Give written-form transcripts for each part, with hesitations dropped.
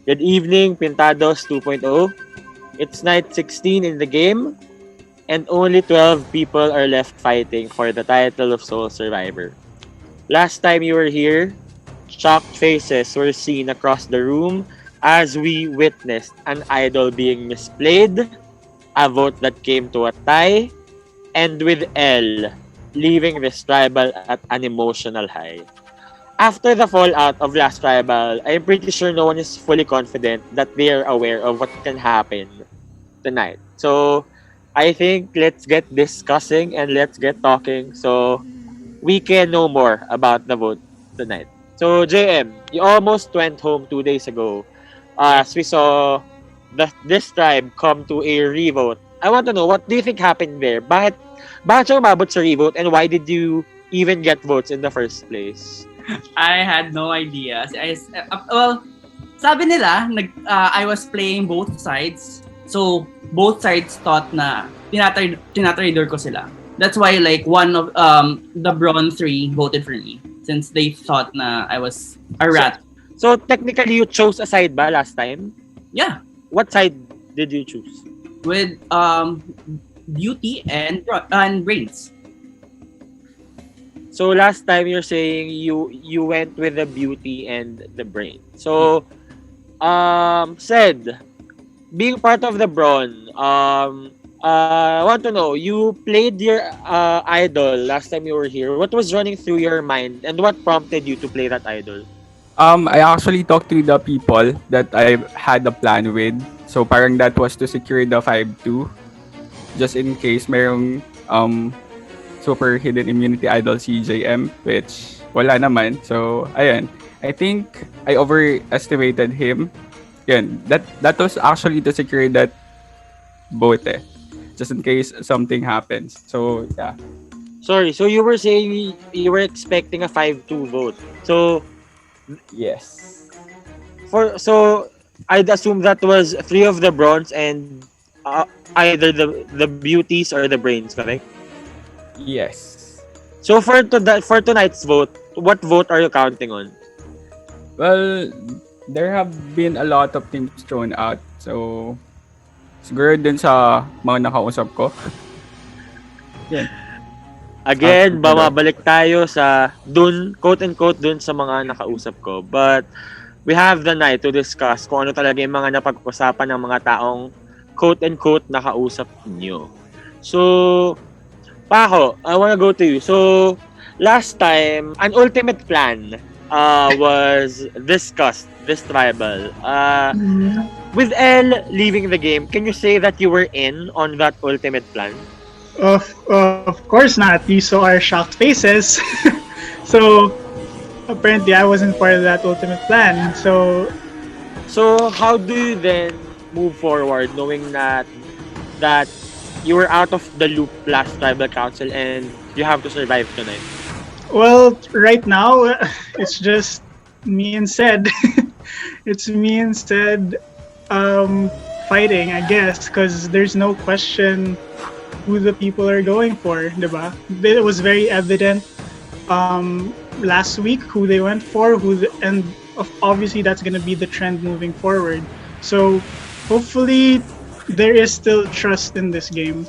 Good evening, Pintados 2.0. It's night 16 in the game, and only 12 people are left fighting for the title of Sole Survivor. Last time you were here, shocked faces were seen across the room as we witnessed an idol being misplayed, a vote that came to a tie, and with L leaving this tribal at an emotional high. After the fallout of last tribal, I'm pretty sure no one is fully confident that they are aware of what can happen tonight. So, I think let's get discussing and let's get talking so we can know more about the vote tonight. So, JM, you almost went home 2 days ago as we saw this tribe come to a revote. I want to know, what do you think happened there? Bakit siya umabot sa revote, and why did you even get votes in the first place? I had no idea. Well, sabi nila, I was playing both sides. So, both sides thought na tinatrader ko sila. That's why like one of the BRAWN 3 voted for me since they thought na I was a rat. So technically you chose a side ba last time? Yeah. What side did you choose? With beauty and brains. So last time you're saying you went with the beauty and the brain. So said being part of the BRAWN, I want to know, you played your idol last time you were here. What was running through your mind and what prompted you to play that idol? I actually talked to the people that I had a plan with. So parang that was to secure the 5-2 just in case mayroong super hidden immunity idol CJM, which wala naman. So ayan, I think I overestimated him. Yan, that was actually to secure that vote just in case something happens. So yeah. Sorry, so you were saying you were expecting a 5-2 vote. So Yes. so I'd assume that was 3 of the bronze and either the beauties or the brains, correct? Yes. So for tonight's vote, what vote are you counting on? Well, there have been a lot of teams thrown out. So siguro din sa mga nakausap ko. Yan. Again, bumabalik tayo sa quote-unquote dun sa mga nakausap ko. But we have the night to discuss kung ano talaga yung mga napag-usapan ng mga taong quote-unquote nakausap niyo. So, Paco, I wanna go to you. So, last time, an ultimate plan was discussed, this tribal. With L leaving the game, can you say that you were in on that ultimate plan? Of course not. You saw our shocked faces. So apparently I wasn't part of that ultimate plan. So how do you then move forward knowing that you were out of the loop last tribal council and you have to survive tonight? well, right now it's just me and Zed. It's me and Zed fighting, I guess, because there's no question who the people are going for, diba? It was very evident last week who they went for, and obviously that's going to be the trend moving forward. So hopefully there is still trust in this game.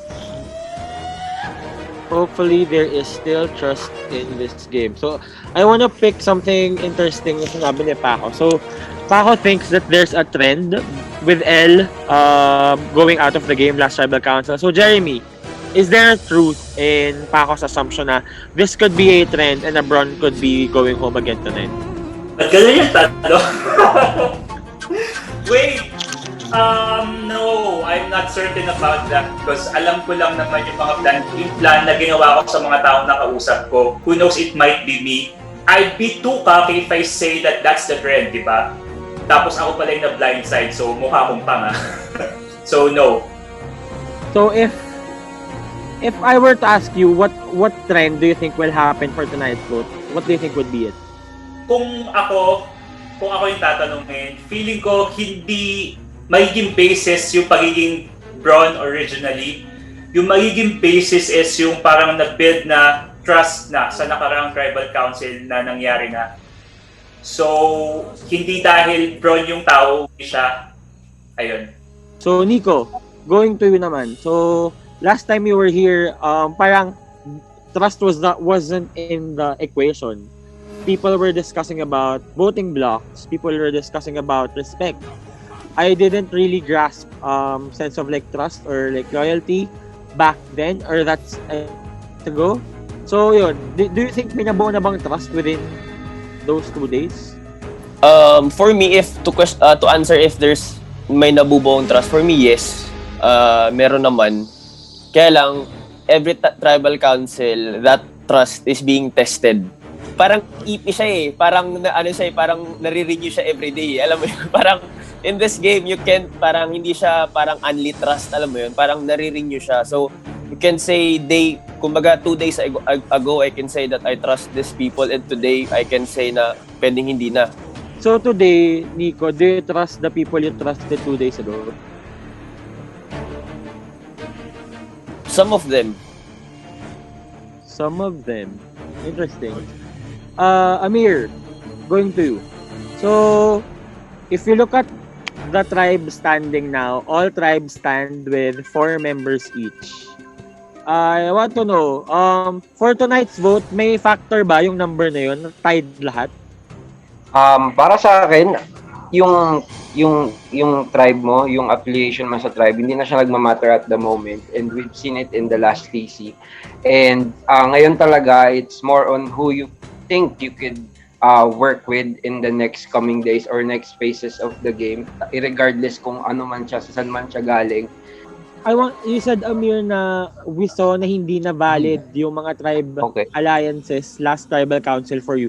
Hopefully there is still trust in this game. So I want to pick something interesting na sinabi ni Paco. So Paco thinks that there's a trend with L going out of the game last tribal council. So Jeremy, is there a truth in Paco's assumption na this could be a trend and LeBron could be going home again tonight? Ba't ganun yung tatlo? Wait! No, I'm not certain about that because alam ko lang naman yung mga plan na ginawa ko sa mga taong nakausap ko. Who knows, it might be me. I'd be too cocky if I say that that's the trend, di ba? Tapos ako pala yung na-blindside, so mukha kong panga. So, no. So if I were to ask you what trend do you think will happen for tonight's vote, what do you think would be it? Kung ako yung tatanungin, feeling ko hindi magiging basis yung pagiging BRAWN originally. Yung magiging basis is yung parang na-build na trust na sa nakaraang tribal council na nangyari na. So, hindi dahil Brawn yung tao, hindi siya. Ayun. So, Nico, going to you naman. So, last time you were here, parang trust wasn't in the equation. People were discussing about voting blocks. People were discussing about respect. I didn't really grasp sense of like trust or like loyalty back then, or that's ago. So, yun. Do you think may nabuo na bang trust within those 2 days? For me, if to answer if there's may nabubuong trust, for me, yes. Meron naman. Kaya lang, every tribal council, that trust is being tested. Parang ipi siya eh. Parang parang nare-renew siya every day. Alam mo yun? Parang in this game, you can't, parang hindi siya parang unli trust. Alam mo yun? Parang nare-renew siya. So, you can say kumbaga 2 days ago, I can say that I trust these people, and today, I can say na pwedeng hindi na. So today, Nico, do you trust the people you trusted 2 days ago? Some of them. Some of them. Interesting. Amir, going to you. So, if you look at the tribe standing now, all tribes stand with 4 members each. I want to know, for tonight's vote, may factor ba yung number na yun? Tied lahat? Para sa akin, yung tribe mo, yung affiliation mo sa tribe, hindi na siya nagmamatter at the moment, and we've seen it in the last TC. And ngayon talaga, it's more on who you think you could work with in the next coming days or next phases of the game, regardless kung ano man siya, saan man siya galing. You said, Amir, na we saw na hindi na valid yung mga tribe alliances last tribal council for you.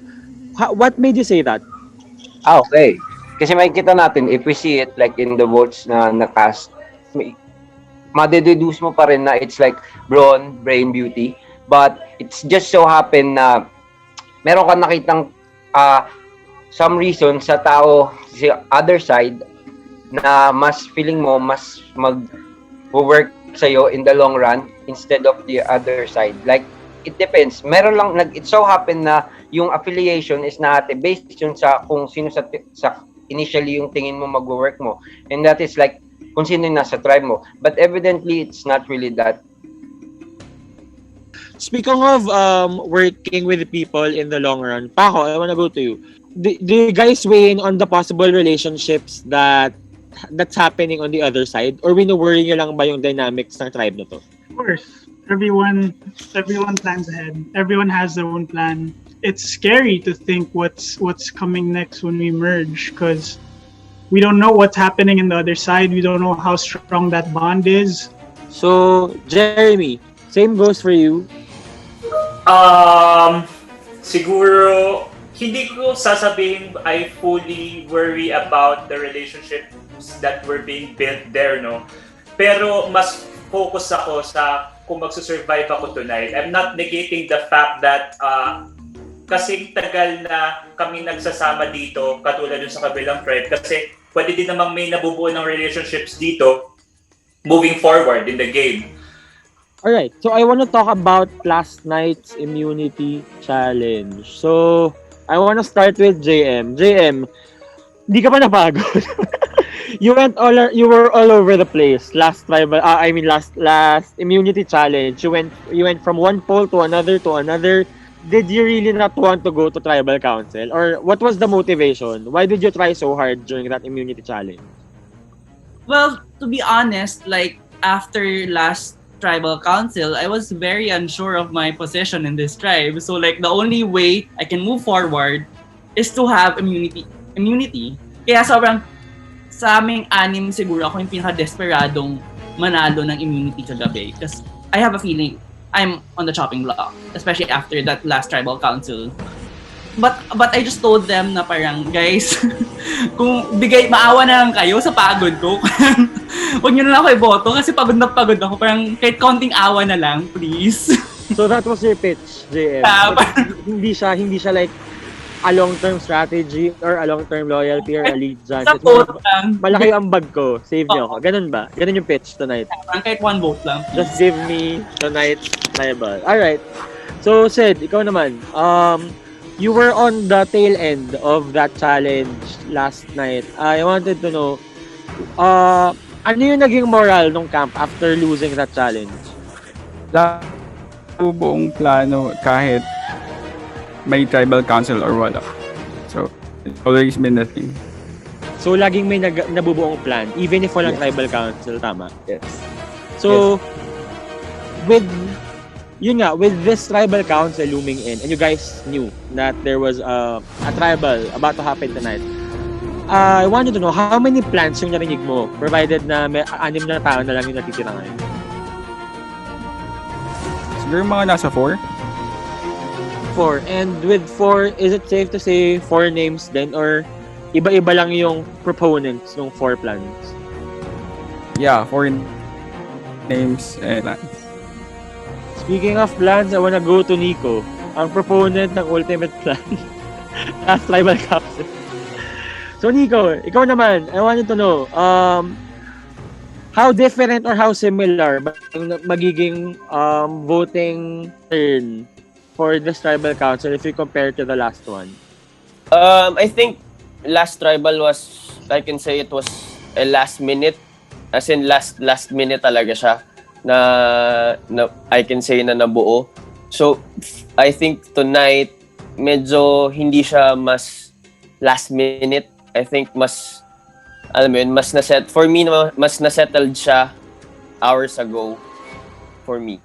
What made you say that? Okay. Kasi makikita natin, if we see it like in the votes na cast, madededuce mo pa rin na it's like Brawn, Brain, Beauty. But it's just so happen na meron ka nakitang some reason sa tao sa other side na mas feeling mo mas mag-work sa'yo in the long run instead of the other side. Like, it depends. Meron lang, it so happen na yung affiliation is natin based yun sa kung sino sa initially yung tingin mo mag-work mo. And that is like, kung sino yung nasa tribe mo. But evidently, it's not really that. Speaking of working with people in the long run, Paco, I wanna go to you. Do you guys weigh in on the possible relationships that's happening on the other side? Or wino-worry nyo lang ba yung dynamics ng tribe na to? Of course. Everyone plans ahead. Everyone has their own plan. It's scary to think what's coming next when we merge, because we don't know what's happening in the other side. We don't know how strong that bond is. So, Jeremy, same goes for you. Siguro, hindi ko sasabihin I fully worry about the relationships that were being built there, no? Pero mas focus ako sa kung magsusurvive ako tonight. I'm not negating the fact that kasing tagal na kami nagsasama dito, katulad dun sa kabilang tribe, kasi pwede din namang may nabubuo ng relationships dito moving forward in the game. Alright, so I want to talk about last night's immunity challenge. So, I want to start with JM. JM, di ka pa napagod? You were all over the place last tribal. Last immunity challenge. You went from one poll to another. Did you really not want to go to tribal council, or what was the motivation? Why did you try so hard during that immunity challenge? Well, to be honest, like after last tribal council, I was very unsure of my position in this tribe. So like the only way I can move forward is to have immunity. Kaya sobrang sa aming anim siguro ako yung pinaka-desperadong manalo ng immunity kagabi. Because I have a feeling I'm on the chopping block, especially after that last tribal council. But I just told them na parang, guys, kung maawa na lang kayo sa pagod ko, huwag nyo na lang ako iboto kasi pagod na pagod ako. Parang kahit konting awa na lang, please. So that was your pitch, JM. Hindi siya like a long-term strategy or a long-term loyalty or allegiance. Sa vote lang. Malaki ang bag ko. Save niyo ako. Ganun ba? Ganun yung pitch tonight. Parang kahit one vote lang. Just give me tonight's tribal. Alright. So, Sid, ikaw naman. you were on the tail end of that challenge last night. I wanted to know, ano yung naging moral nung camp after losing that challenge? Buong plano kahit may tribal council or wala. So, it's always been the thing. So, laging may nabubuong plan, even if walang Yes. tribal council, tama? Yes. So, with this tribal council looming in, and you guys knew that there was a tribal about to happen tonight, I wanted to know, how many plans yung narinig mo, provided na may 6 na tao na lang yung natitira ngayon? Siguro mga nasa 4. 4. And with 4, is it safe to say 4 names then, or iba-iba lang yung proponents ng 4 plans? Yeah, 4 names and Speaking of plans, I wanna go to Nico, ang proponent ng ultimate plan as tribal council. So Nico, ikaw naman, I wanted to know, how different or how similar ba yung magiging voting turn for this tribal council if you compare to the last one? I think last tribal was, I can say it was a last minute, as in last minute talaga siya na I can say na nabuo. So I think tonight medyo hindi siya mas last minute. I think mas alam mo yun, mas na-set for me, mas na-settled siya hours ago for me.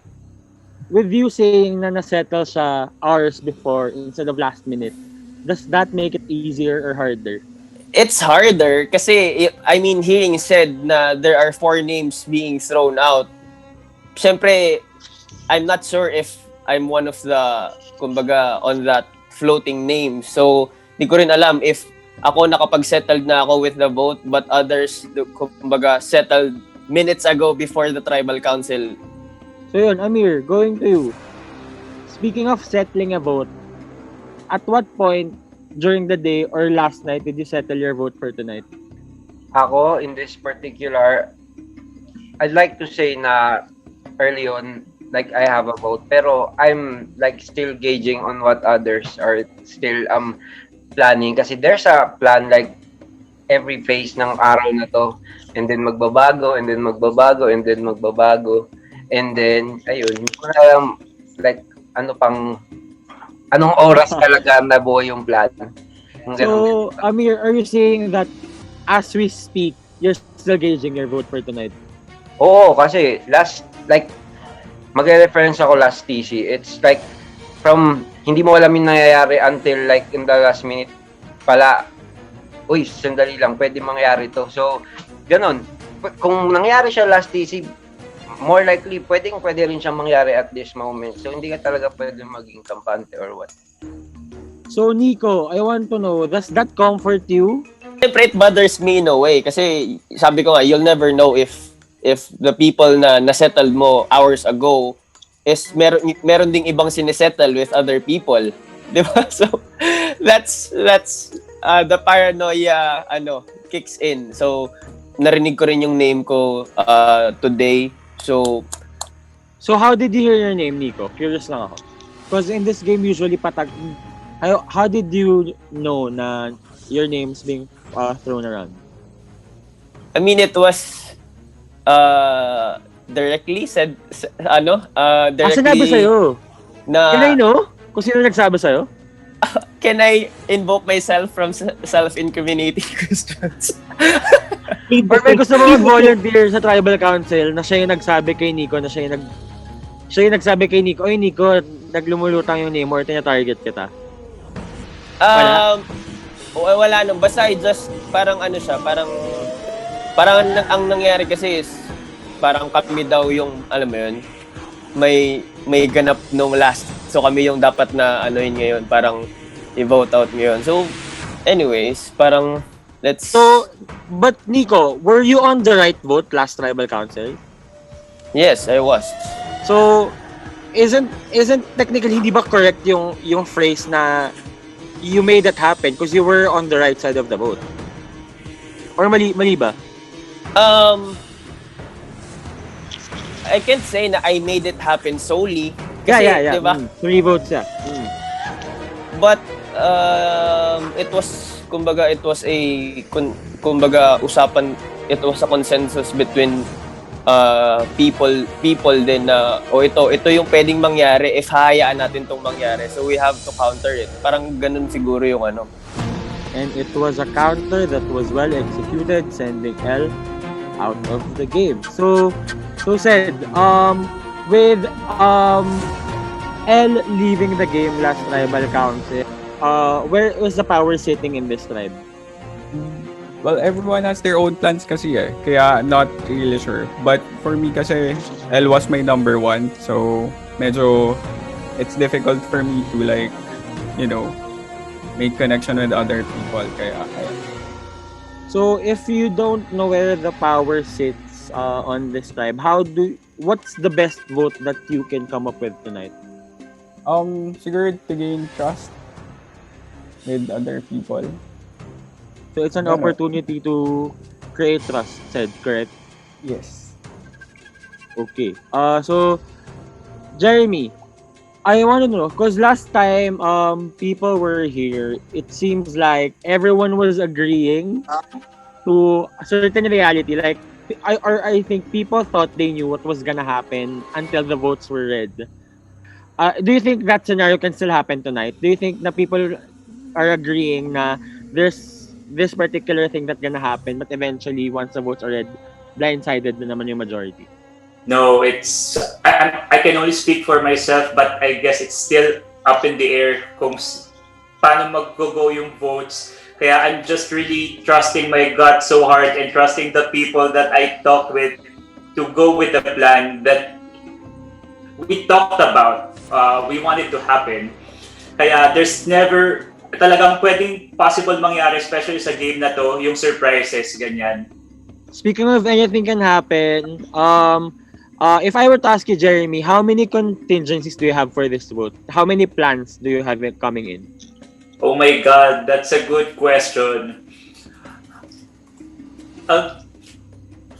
With you saying na na-settle siya hours before instead of last minute, does that make it easier or harder? It's harder kasi, I mean, hearing said na there are 4 names being thrown out. Siyempre, I'm not sure if I'm one of the, kumbaga, on that floating name. So, di ko rin alam if ako nakapag-settled na ako with the vote, but others, kumbaga, settled minutes ago before the tribal council. So yun, Amir, going to you. Speaking of settling a vote, at what point during the day or last night did you settle your vote for tonight? Ako, in this particular, I'd like to say na early on, like I have a vote, pero I'm like still gauging on what others are still planning kasi there's a plan like every phase ng araw na to, and then magbabago and then magbabago and then magbabago, and then ayun, hindi ko na alam like anong oras talaga nabuo yung plan. So, Amir, are you saying that as we speak, you're still gauging your vote for tonight? Oo, kasi last, like, magre-reference ako last TC, it's like, from, hindi mo alam yung nangyayari until like in the last minute pala, uy, sandali lang, pwede mangyari to. So, ganun. Kung nangyari siya last TC, more likely, pwede rin siyang mangyari at this moment. So, hindi ka talaga pwede maging kampante or what. So, Nico, I want to know, does that comfort you? Siyempre, it bothers me in a way kasi sabi ko nga, you'll never know if the people na nasettled mo hours ago is meron ding ibang sinesettle with other people. Di ba? So, that's the paranoia kicks in. So, narinig ko rin yung name ko today. So, how did you hear your name, Nico? Curious lang ako. Because in this game, usually patag... How did you know na your name's being thrown around? I mean, it was directly said, directly... Sinabi sa'yo? Na, Can I know? Kung sino nagsabi sa'yo? Can I invoke myself from self-incriminating questions? Or may gusto mo mag-volunteer sa tribal council na siya yung nagsabi kay Nico na siya yung nagsabi kay Nico, oy Nico, naglumulutang yung name or tina-target kita? Wala nang. Basta parang siya, parang ang nangyari kasi is, parang kami daw yung, alam mo yun, may ganap nung last. So kami yung dapat na anuhin ngayon, parang i-vote out ngayon. So, anyways, parang let's... So, but Nico, were you on the right vote last tribal council? Yes, I was. So, isn't technically hindi ba correct yung phrase na you made that happen because you were on the right side of the vote? Or mali ba? I can't say na I made it happen solely. Yeah. Diba? 3 votes siya. But it was it was a consensus between people din na ito yung pwedeng mangyari if hayaan natin tong mangyari, so we have to counter it. Parang ganun siguro yung ano. And it was a counter that was well executed, sending L out of the game. So said, with L leaving the game last tribal council, where was the power sitting in this tribe? Well, everyone has their own plans kasi kaya not really sure. But for me kasi, L was my number one. So, medyo, it's difficult for me to like, make connection with other people. Kaya. So, if you don't know where the power sits on this tribe, what's the best vote that you can come up with tonight? Siguro to gain trust with other people. So it's an opportunity to create trust, said, correct? Yes. Okay. So Jeremy, I want to know, because last time people were here, it seems like everyone was agreeing to a certain reality. Like I think people thought they knew what was gonna happen until the votes were read. Do you think that scenario can still happen tonight? Do you think that people are agreeing na there's this particular thing that's gonna happen, but eventually, once the votes are read, blindsided na naman yung majority? No, I can only speak for myself, but I guess it's still up in the air kung paano mag-go yung votes. Kaya I'm just really trusting my gut so hard and trusting the people that I talked with to go with the plan that we talked about. We wanted to happen. Kaya there's never talagang pwedeng possible mangyari, especially sa game na to, yung surprises, ganyan. Speaking of anything can happen, if I were to ask you, Jeremy, how many contingencies do you have for this vote? How many plans do you have coming in? Oh my God, that's a good question.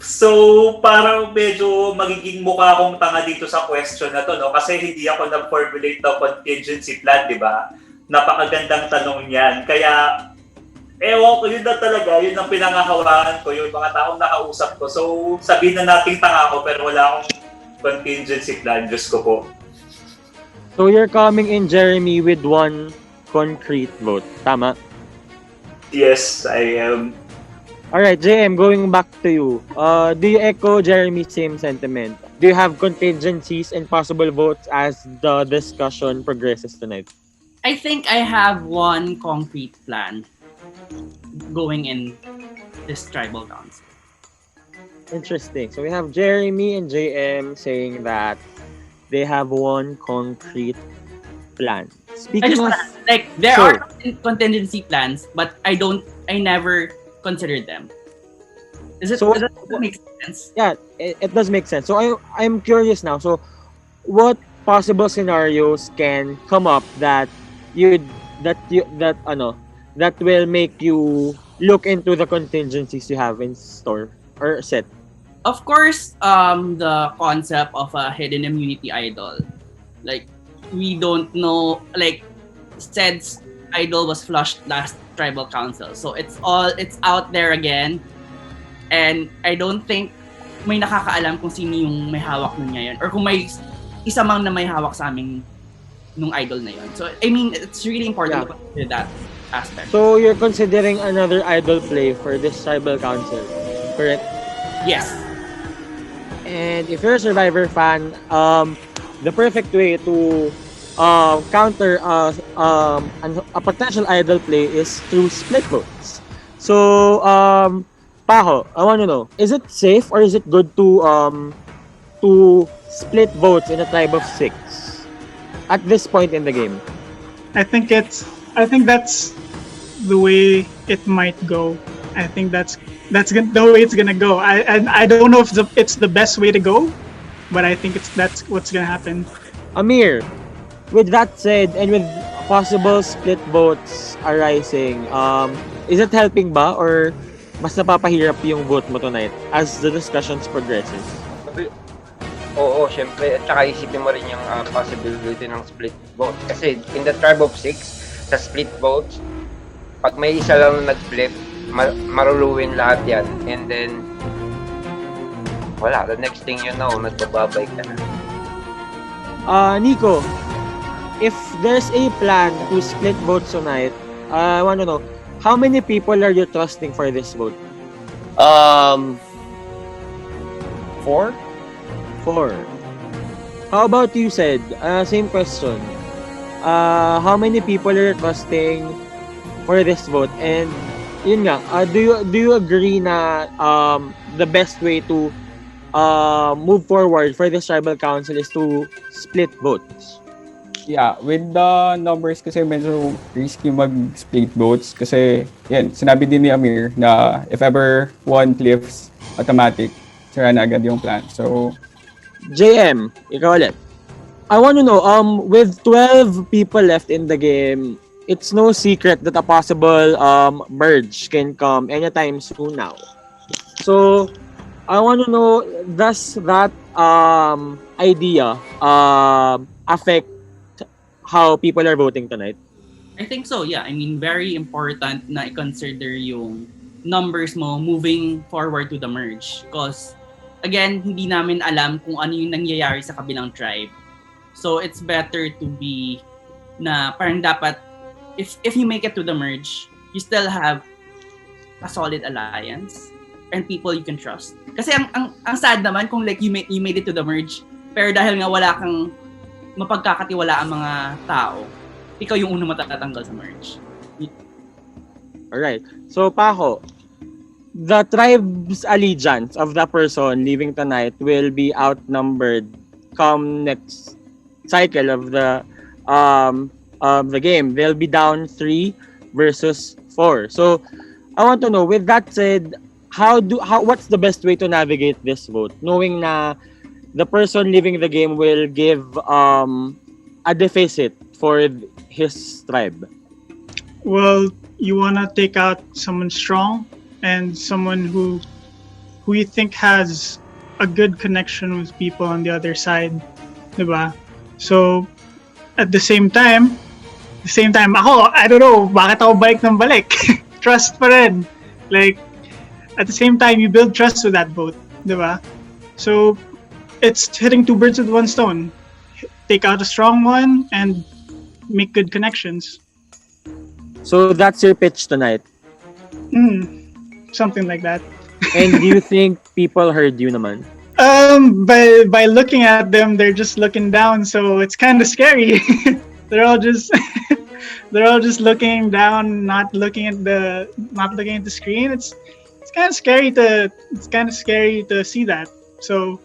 So, parang medyo magiging mukha akong tanga dito sa question na to, no? Kasi hindi ako nag-formulate ng contingency plan, di ba? Napakagandang tanong yan. Kaya, ewan ko, yun na talaga. Yun ang pinangahawakan ko, yung mga taong nakausap ko. So, sabihin na nating tanga ako, pero wala akong contingency plan. Diyos ko po. So, you're coming in, Jeremy, with one concrete vote. Tama? Yes, I am. Alright, JM, going back to you. Do you echo Jeremy's same sentiment? Do you have contingencies and possible votes as the discussion progresses tonight? I think I have one concrete plan going in this tribal council. Interesting. So we have Jeremy and JM saying that they have one concrete plan. Speaking of, there are contingency plans, but I never considered them. Does that make sense? Yeah, it does make sense. So I'm curious now. So what possible scenarios can come up that will make you look into the contingencies you have in store or set? Of course, the concept of a hidden immunity idol. Like, we don't know, like, Ced's idol was flushed last tribal council. So it's out there again. And I don't think may nakakaalam kung sino yung may hawak nun ngayon. Or kung may isa mang na may hawak sa amin nung idol na yun. So, I mean, it's really important to consider that aspect. So, you're considering another idol play for this tribal council, correct? Yes. And if you're a Survivor fan, the perfect way to counter a potential idol play is through split votes. So, Paco, I want to know, is it safe or is it good to split votes in a tribe of 6 at this point in the game? I think that's the way it might go. I think that's the way it's gonna go. I don't know if it's the best way to go, but I think that's what's gonna happen. Amir, with that said, and with possible split votes arising, is it helping ba or mas napapahirap yung vote mo tonight as the discussions progresses? Oo, syempre. At saka isipin mo rin yung possibility ng split vote. Kasi in the tribe of 6, sa split votes, pag may isa lang na nag-flip, maruluwin lahat yan. And then, wala. The next thing you know, nagbababay ka na. Nico, if there's a plan to split votes tonight, I want to know, how many people are you trusting for this vote? 4? 4. How about you, Sed? Same question. How many people are you trusting for this vote? And yun nga, do you agree na the best way to move forward for this tribal council is to split votes? Yeah, with the numbers kasi medyo risky mag-split votes kasi yan, sinabi din ni Amir na if ever one flips, automatic, sira na agad yung plan. So, JM, ikaw ulit. I want to know, with 12 people left in the game, it's no secret that a possible merge can come anytime soon now. So, I want to know, does that idea affect how people are voting tonight? I think so, yeah. I mean, very important na i-consider yung numbers mo moving forward to the merge. Because, again, hindi namin alam kung ano yung nangyayari sa kabilang tribe. So, it's better to be na parang dapat, if you make it to the merge, you still have a solid alliance and people you can trust. Kasi ang sad naman kung like you made it to the merge, pero dahil nga wala kang mapagkakatiwala ang mga tao, ikaw yung unang matatanggal sa merge. Alright. So, Paco, the tribe's allegiance of the person leaving tonight will be outnumbered come next cycle of the game. They'll be down 3 versus 4. So, I want to know, with that said, what's the best way to navigate this vote? Knowing na the person leaving the game will give a deficit for his tribe. Well, you wanna take out someone strong and someone who you think has a good connection with people on the other side, diba? So at the same time, ako, I don't know, bakit ako balik ng balik? Trust pa rin. Like, at the same time, you build trust with that vote, diba? So it's hitting 2 birds with 1 stone. Take out a strong one and make good connections. So that's your pitch tonight. Something like that. And do you think people heard you naman? By looking at them, they're just looking down, so it's kind of scary. they're all just looking down, not looking at the screen. It's kind of scary to see that. So,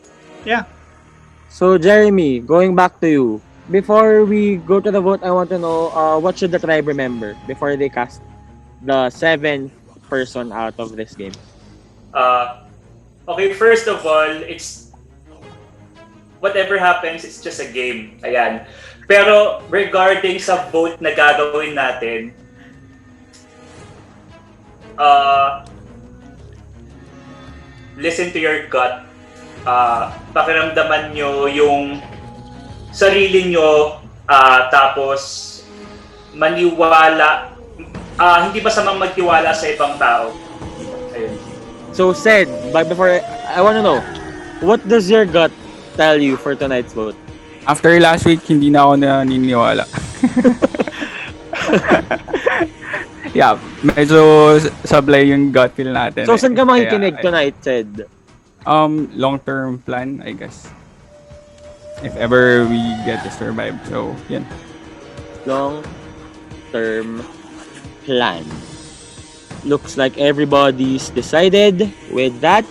yeah. So, Jeremy, going back to you. Before we go to the vote, I want to know what should the tribe remember before they cast the 7th person out of this game? Okay, first of all, it's whatever happens, it's just a game. Ayan. Pero regarding sa vote na gagawin natin, listen to your gut. Pakiramdaman nyo yung sarili nyo, tapos maniwala, hindi masamang magtiwala sa ibang tao. Ayun. So, Sed, but before, I want to know, what does your gut tell you for tonight's vote? after last week, hindi na ako naniniwala. Yeah, medyo sablay yung gut feel natin. So, saan ka makikinig Kaya, tonight, Sed? long-term plan, I guess. If ever we get to survive. So, yan. Long-term plan. Looks like everybody's decided. With that,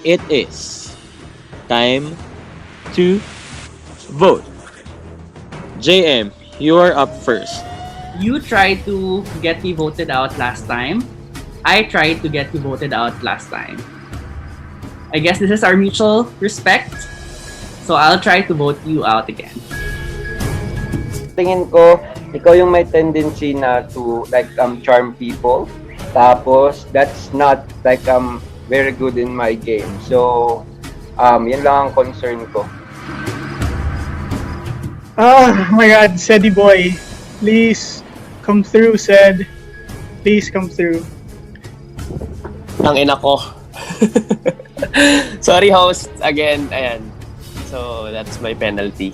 it is time to vote. JM, you are up first. You tried to get me voted out last time. I tried to get you voted out last time. I guess this is our mutual respect. So I'll try to vote you out again. Tingin ko, ikaw yung may tendency na to like charm people. Tapos that's not like very good in my game. So yan lang ang concern ko. Oh my God, Sedi boy, please Come through, said. Please come through. Ang ina ko. Sorry, host. Again, ayan. So, that's my penalty.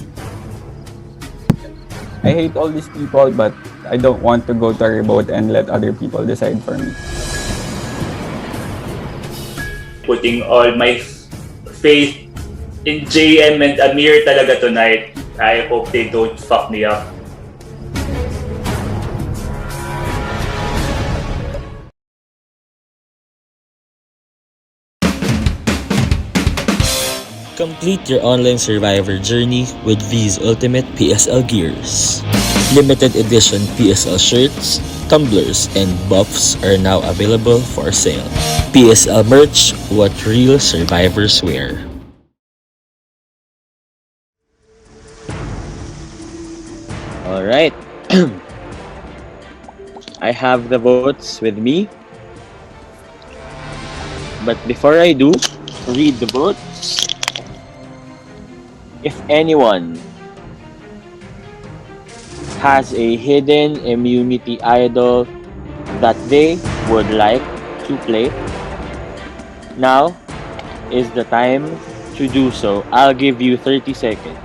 I hate all these people, but I don't want to go to a remote and let other people decide for me. Putting all my faith in JM and Amir talaga tonight. I hope they don't fuck me up. Complete your online survivor journey with these ultimate PSL gears. Limited edition PSL shirts, tumblers, and buffs are now available for sale. PSL merch, what real survivors wear. Alright. I have the votes with me. But before I do, read the votes. If anyone has a hidden immunity idol that they would like to play, now is the time to do so. I'll give you 30 seconds.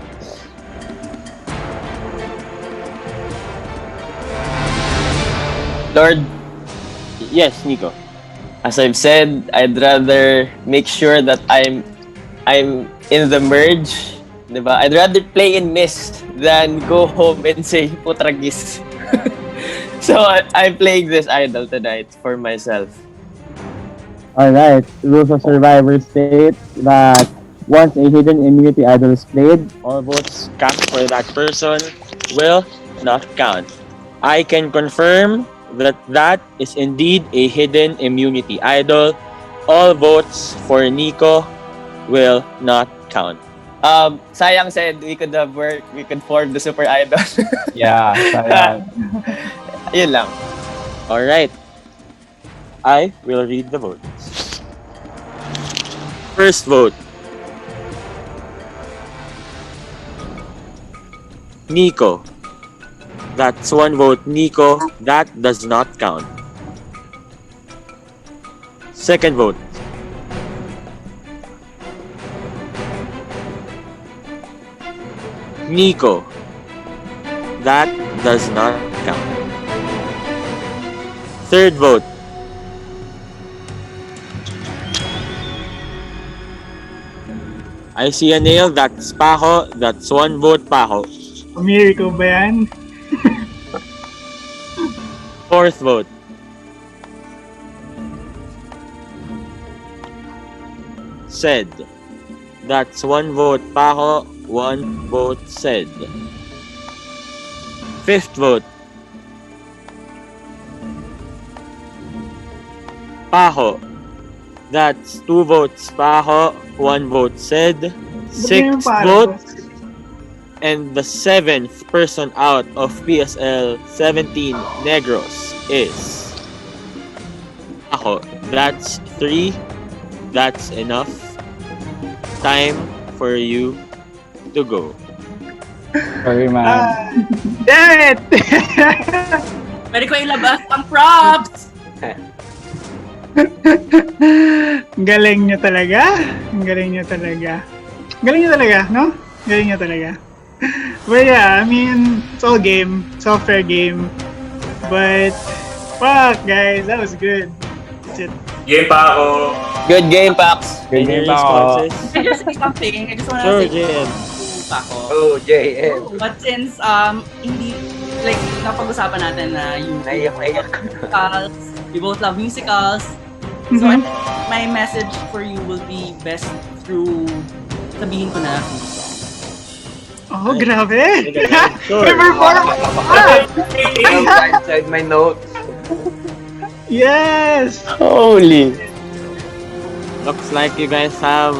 Lord, Yes, Nico. as I've said, I'd rather make sure that I'm in the merge, diba? I'd rather play in Mist than go home and say Putragis. So I'm playing this idol tonight for myself. Alright, rules of Survivor state that once a hidden immunity idol is played, all votes cast for that person will not count. I can confirm that that is indeed a hidden immunity idol. All votes for Nico will not count. Sayang said we could form the super idol. Yeah, sayang. Yun lang. Alright, I will read the votes. First vote, Nico. That's one vote, Nico. That does not count. Second vote, Nico. That does not count. Third vote, I see a nail. That's Paco. That's one vote, Paco. Amir, ikaw ba yan? Fourth vote, Said. That's one vote, Paco. One vote, Said. Fifth vote, Paco. That's two votes, Paco. One vote, Said. Sixth vote, and the seventh person out of PSL17 Negros is Paco. That's three. That's enough time for you to go. Sorry, man. Damn it! Pwede ko ilabas ang props! Galing nyo talaga. Galing nyo talaga. Galing nyo talaga, no? Galing nyo talaga. But yeah, I mean, it's all game. It's all fair game. But, fuck, guys, that was good. That's it. Game pa ako. Good game, Pax. Good Any game, Paco. responses? I just say something. I just wanna Sure, say JM. Paco. Oh, JM. But since hindi like napag-usapan natin na yung Naiyak. musicals, we both love musicals. So I think my message for you will be best through sabihin ko na yung song. Oh, grabe! Sure. May performance! Inside my notes. Yes! Holy. Looks like you guys have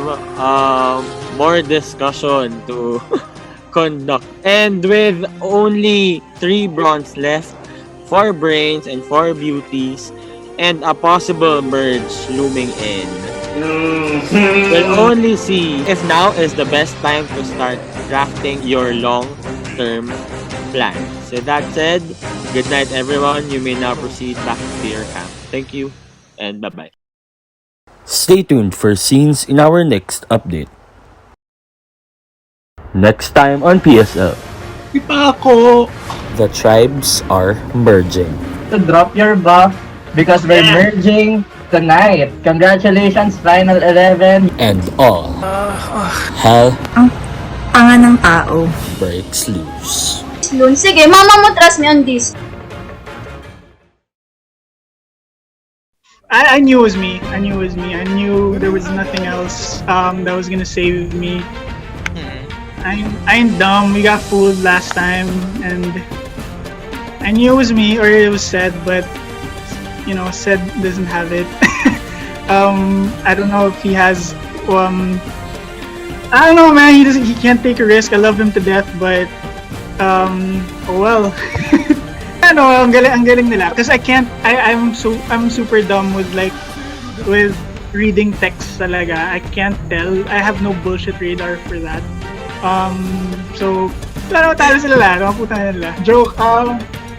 more discussion to conduct. And with only 3 bronze left, 4 brains and 4 beauties, and a possible merge looming in, we'll only see if now is the best time to start drafting your long-term plans. With that said, good night everyone. You may now proceed back to your camp. Thank you and bye-bye. Stay tuned for scenes in our next update. Next time on PSL, PACO! the tribes are merging. To drop your buff because we're merging tonight. Congratulations, Final 11. And all hell Panga ng tao. breaks loose. Loon, sige, mama mo trust me on this. I knew it was me. I knew it was me. I knew there was nothing else that was gonna save me. I ain't dumb. We got fooled last time, and I knew it was me, or it was said, but you know, said doesn't have it. I don't know if he has. I don't know, man. He can't take a risk. I love him to death, but oh well. I know, ang galing nila. Because I can't. I'm super dumb with reading text talaga. I can't tell. I have no bullshit radar for that. So, talo sila lahat. Maputa nila. Joke.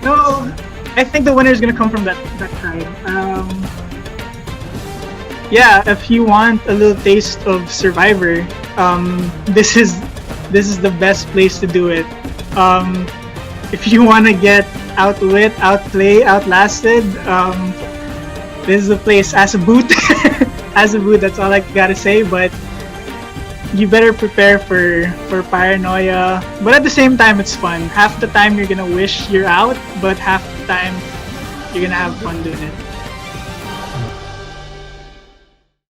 No, I think the winner is gonna come from that tribe. Yeah, if you want a little taste of Survivor, this is the best place to do it. If you want to get outwit, outplay, outlasted, this is the place. As a boot, as a boot. That's all I gotta say. But you better prepare for paranoia. But at the same time, it's fun. Half the time you're gonna wish you're out, but half the time you're gonna have fun doing it.